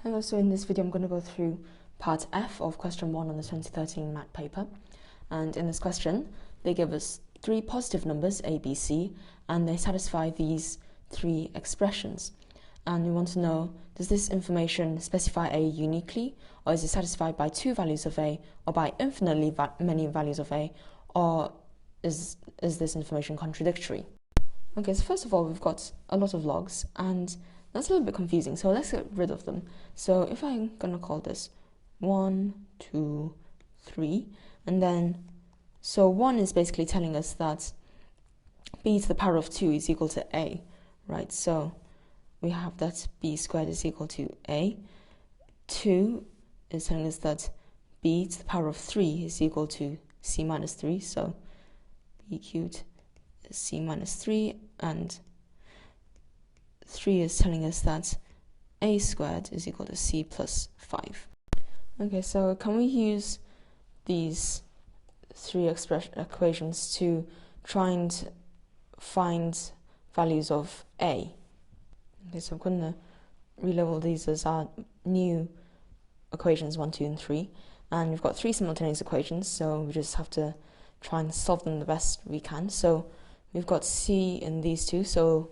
Hello, so in this video I'm going to go through part F of question 1 on the 2013 math paper. And in this question, they give us three positive numbers, a, b, c, and they satisfy these three expressions. And we want to know, does this information specify a uniquely, or is it satisfied by two values of a, or by infinitely many values of a, or is this information contradictory? Okay, so first of all, we've got a lot of logs, and that's a little bit confusing, so let's get rid of them. So if I'm going to call this 1, 2, 3, and then, so 1 is basically telling us that b to the power of 2 is equal to a, right? So we have that b squared is equal to a. 2 is telling us that b to the power of 3 is equal to c minus 3, so b cubed is c minus 3, and 3 is telling us that a squared is equal to c plus 5. Okay, so can we use these three equations to try and find values of a? Okay, so I'm going to relabel these as our new equations 1, 2, and 3. And we've got three simultaneous equations, so we just have to try and solve them the best we can. So we've got c in these two, so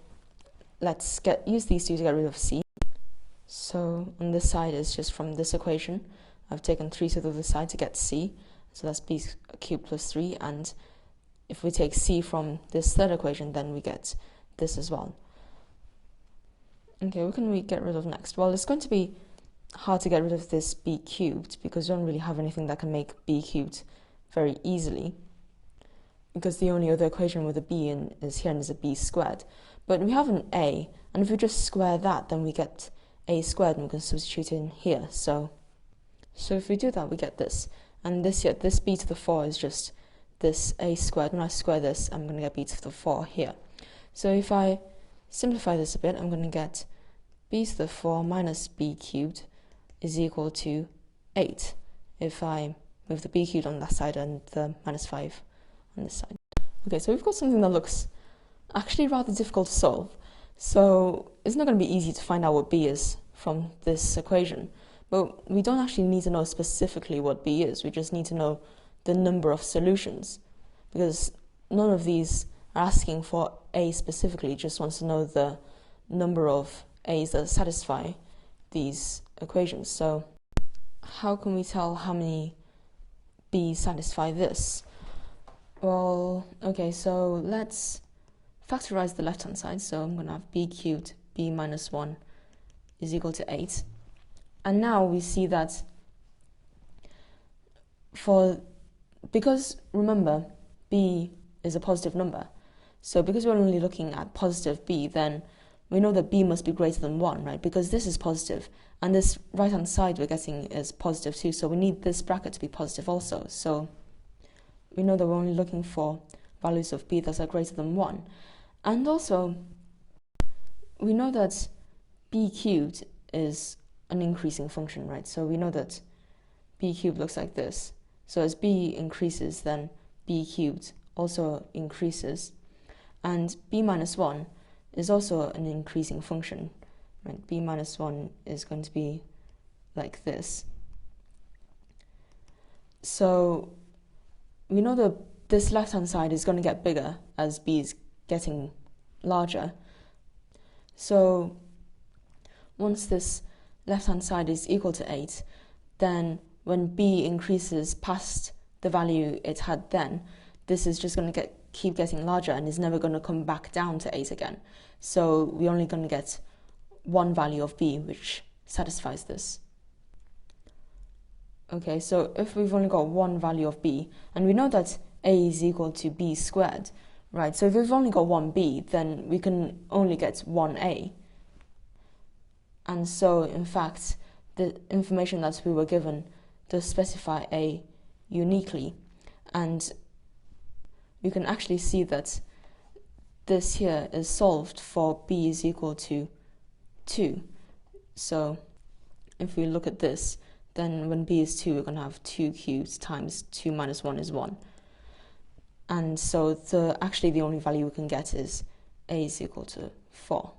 let's use these two to get rid of c. So on this side is just from this equation. I've taken 3 to the other side to get c. So that's b cubed plus 3. And if we take c from this third equation, then we get this as well. Okay, what can we get rid of next? Well, it's going to be hard to get rid of this b cubed because we don't really have anything that can make b cubed very easily, because the only other equation with a b in is here and is a b squared. But we have an a, and if we just square that, then we get a squared, and we can substitute it in here. So if we do that, we get this. And this here, this b to the 4 is just this a squared. When I square this, I'm going to get b to the 4 here. So if I simplify this a bit, I'm going to get b to the 4 minus b cubed is equal to 8. If I move the b cubed on that side and the minus 5 on this side. Okay, so we've got something that looks actually rather difficult to solve. So it's not going to be easy to find out what b is from this equation. But we don't actually need to know specifically what b is. We just need to know the number of solutions, because none of these are asking for a specifically. It just wants to know the number of a's that satisfy these equations. So how can we tell how many b's satisfy this? Well, okay, so let's factorize the left-hand side. So I'm going to have b cubed, b minus 1 is equal to 8. And now we see that because remember, b is a positive number. So because we're only looking at positive b, then we know that b must be greater than 1, right? Because this is positive, and this right-hand side we're getting is positive too. So we need this bracket to be positive also. So we know that we're only looking for values of b that are greater than 1. And also, we know that b cubed is an increasing function, right? So we know that b cubed looks like this. So as b increases, then b cubed also increases. And b minus 1 is also an increasing function, right? B minus 1 is going to be like this. So we know that this left-hand side is going to get bigger as b is getting larger. So once this left-hand side is equal to 8, then when b increases past the value it had then, this is just going to keep getting larger and is never going to come back down to 8 again. So we're only going to get one value of b which satisfies this. Okay, so if we've only got one value of b, and we know that a is equal to b squared, right? So if we've only got one b, then we can only get one a. And so, in fact, the information that we were given does specify a uniquely. And you can actually see that this here is solved for b is equal to 2. So if we look at this, then when b is 2, we're going to have 2 cubed times 2 minus 1 is 1. And so actually the only value we can get is a is equal to 4.